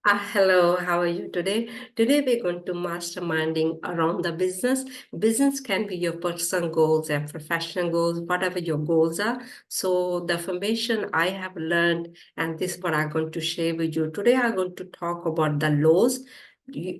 Hello, how are you today? Today we're going to masterminding around the business. Business can be your personal goals and professional goals, whatever your goals are. So the information I have learned, and this is what I'm going to share with you. Today I'm going to talk about the laws.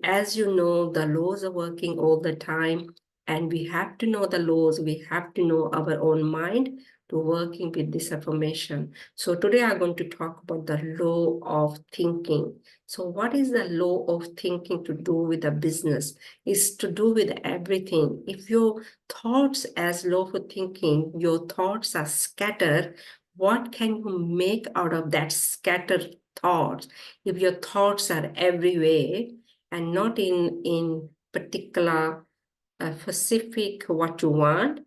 As you know, the laws are working all the time, and we have to know the laws. We have to know our own mind to working with this information. So today I'm going to talk about the law of thinking. So what is the law of thinking to do with a business? Is to do with everything. If your thoughts as law of thinking, your thoughts are scattered, what can you make out of that scattered thoughts? If your thoughts are everywhere and not in particular specific what you want,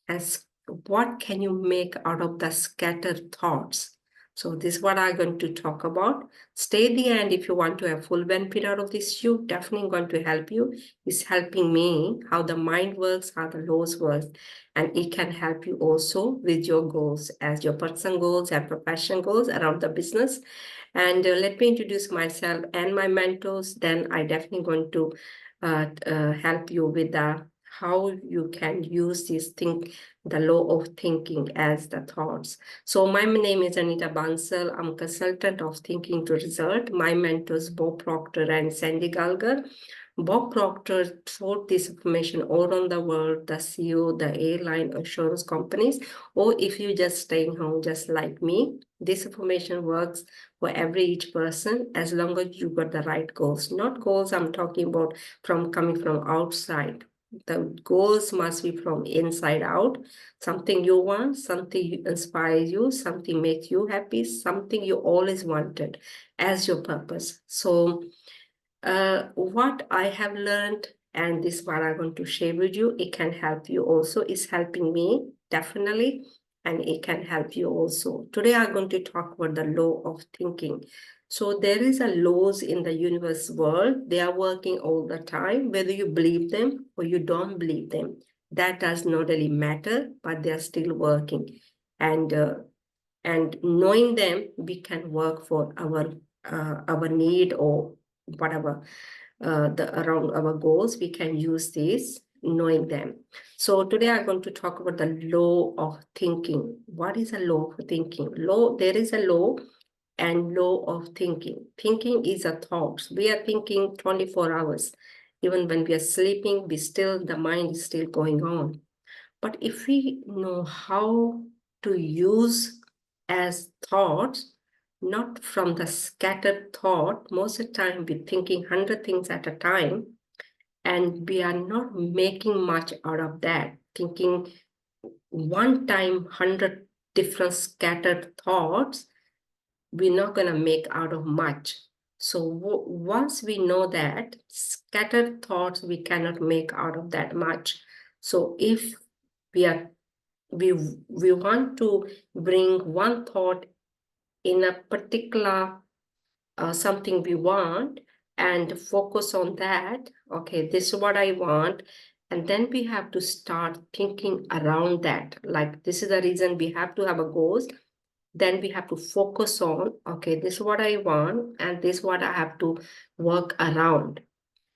as what can you make out of the scattered thoughts? So this is what I'm going to talk about. Stay at the end if you want to have full benefit out of this. You definitely going to help you. It's helping me how the mind works, how the laws work, and it can help you also with your goals as your personal goals and professional goals around the business. And let me introduce myself and my mentors. Then I definitely going to help you with the how you can use this thing, the law of thinking as the thoughts. So my name is Anita Bansal. I'm consultant of Thinking to Result. My mentors, Bob Proctor and Sandy Gallagher. Bob Proctor taught this information all around the world, the CEO, the airline insurance companies, or if you just staying home just like me, this information works for every each person as long as you got the right goals. Not goals I'm talking about from coming from outside. The goals must be from inside out. Something you want, something inspires you, something makes you happy, something you always wanted as your purpose. So what I have learned, and this is what I want to share with you, it can help you also. It's helping me, definitely, and it can help you also. Today, I'm going to talk about the law of thinking. So there is a laws in the universe world. They are working all the time, whether you believe them or you don't believe them. That does not really matter, but they are still working. And knowing them, we can work for our need or whatever the around our goals. We can use this knowing them. So today I'm going to talk about the law of thinking. What is a law of thinking? There is a law and law of thinking. Thinking is a thought. We are thinking 24 hours. Even when we are sleeping, the mind is still going on. But if we know how to use as thoughts, not from the scattered thought, most of the time we're thinking 100 things at a time, and we are not making much out of that, thinking one time 100 different scattered thoughts, we're not going to make out of much. So once we know that scattered thoughts, we cannot make out of that much. So if we are we want to bring one thought in a particular something we want and focus on that. Okay, this is what I want. And then we have to start thinking around that. Like, this is the reason we have to have a goal. Then we have to focus on, okay, this is what I want, and this is what I have to work around.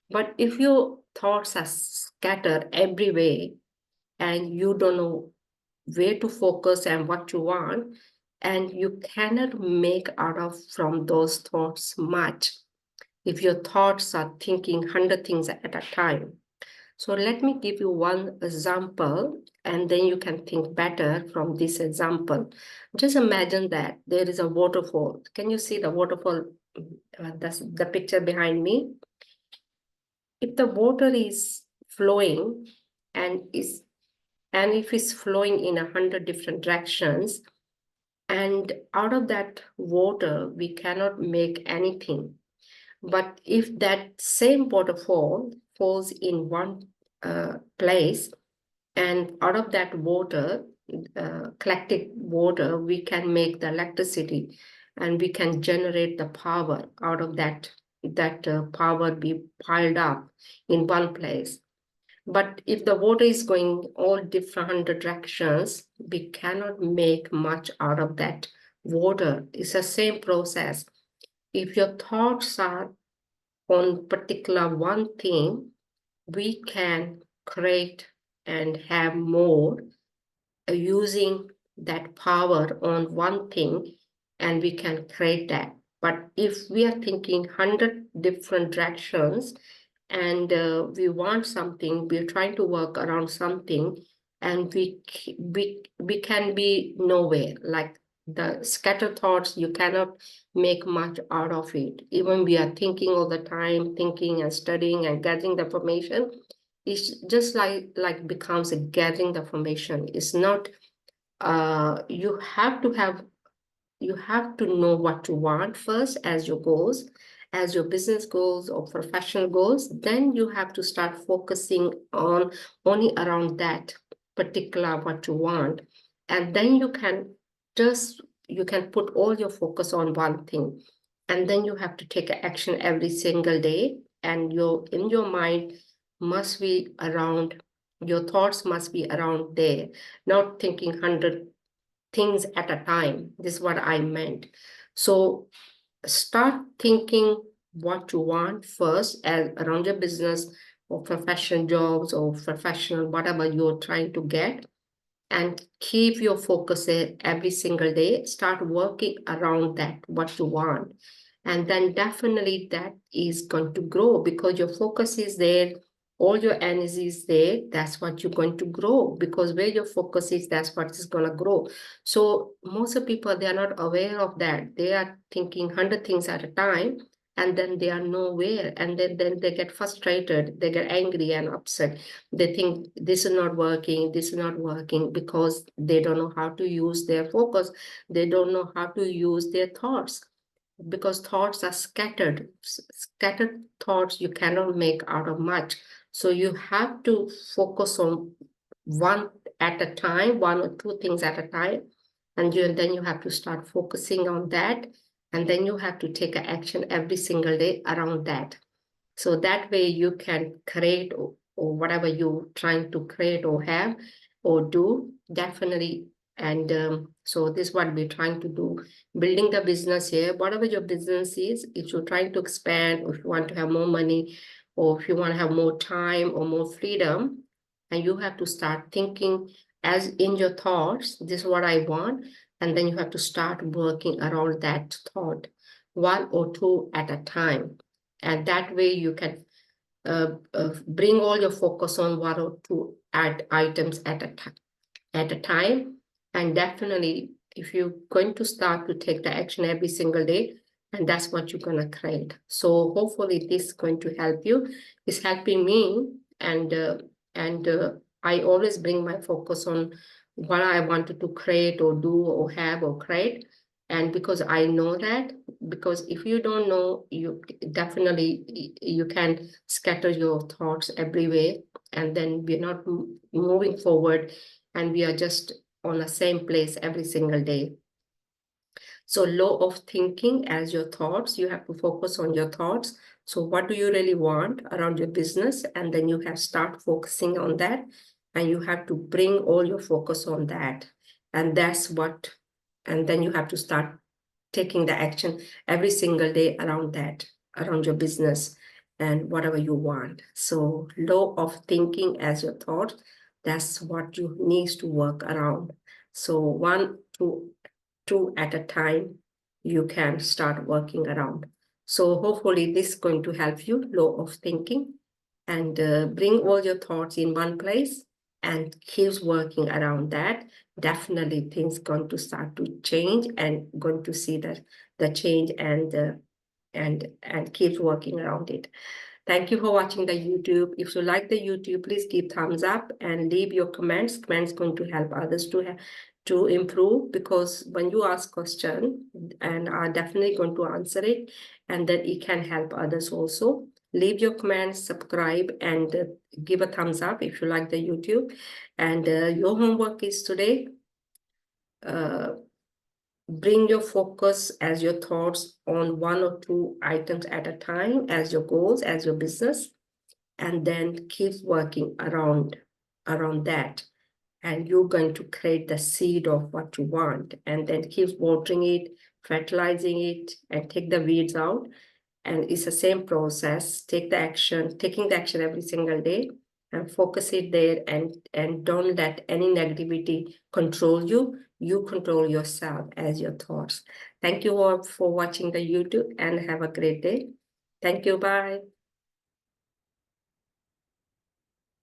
But if your thoughts are scattered everywhere and you don't know where to focus and what you want, and you cannot make out of from those thoughts much if your thoughts are thinking 100 things at a time. So let me give you one example, and then you can think better from this example. Just imagine that there is a waterfall. Can you see the waterfall? That's the picture behind me. If the water is flowing and if it's flowing in 100 different directions, and out of that water we cannot make anything. But if that same waterfall falls in one place, and out of that water, collected water, we can make the electricity, and we can generate the power out of that power be piled up in one place. But if the water is going all different directions, we cannot make much out of that water. It's the same process. if your thoughts are on particular one thing, we can create and have more using that power on one thing, and we can create that. But if we are thinking 100 different directions and we want something, we're trying to work around something, and we can be nowhere. Like the scattered thoughts, you cannot make much out of it. Even we are thinking all the time, thinking and studying and gathering the information. It's just like becomes a gathering the information. It's not you have to know what you want first as your goals, as your business goals or professional goals. Then you have to start focusing on only around that particular what you want. And then you can put all your focus on one thing. And then you have to take action every single day. And in your mind must be around, your thoughts must be around there, not thinking 100 things at a time. This is what I meant. So start thinking what you want first as around your business or professional jobs or professional, whatever you're trying to get, and keep your focus there every single day. Start working around that, what you want. And then definitely that is going to grow because your focus is there, all your energy is there. That's what you're going to grow, because where your focus is, that's what is going to grow. So most of people, they are not aware of that. They are thinking 100 things at a time, and then they are nowhere. And then they get frustrated, they get angry and upset. They think this is not working, this is not working, because they don't know how to use their focus. They don't know how to use their thoughts, because thoughts are scattered. Scattered thoughts you cannot make out of much. So you have to focus on one at a time, one or two things at a time. And then you have to start focusing on that. And then you have to take action every single day around that. So that way you can create or whatever you're trying to create or have or do, definitely. And so this is what we're trying to do, building the business here. Whatever your business is, if you're trying to expand, or if you want to have more money, or if you want to have more time or more freedom, and you have to start thinking as in your thoughts, this is what I want. And then you have to start working around that thought, one or two at a time. And that way you can bring all your focus on one or two items at a time. And definitely, if you're going to start to take the action every single day, and that's what you're going to create. So hopefully this is going to help you. It's helping me. And I always bring my focus on what I wanted to create or do or have or create. And because I know that, because if you don't know, you definitely, you can scatter your thoughts everywhere, and then we're not moving forward, and we are just on the same place every single day. So law of thinking as your thoughts, you have to focus on your thoughts. So what do you really want around your business? And then you have start focusing on that, and you have to bring all your focus on that. And that's what, and then you have to start taking the action every single day around that, around your business and whatever you want. So law of thinking as your thought, that's what you need to work around. So one, two at a time, you can start working around. So hopefully this is going to help you, law of thinking, and bring all your thoughts in one place and keeps working around that. Definitely things going to start to change, and going to see the change, and keeps working around it. Thank you for watching the YouTube. If you like the YouTube, please give thumbs up and leave your comments. Comments going to help others to improve, because when you ask question, and are definitely going to answer it, and then it can help others also. Leave your comments, subscribe, and give a thumbs up if you like the YouTube. And your homework is today, bring your focus as your thoughts on one or two items at a time as your goals, as your business, and then keep working around that. And you're going to create the seed of what you want, and then keep watering it, fertilizing it, and take the weeds out. And it's the same process. Taking the action every single day and focus it there, and don't let any negativity control you. You control yourself as your thoughts. Thank you all for watching the YouTube and have a great day. Thank you. Bye.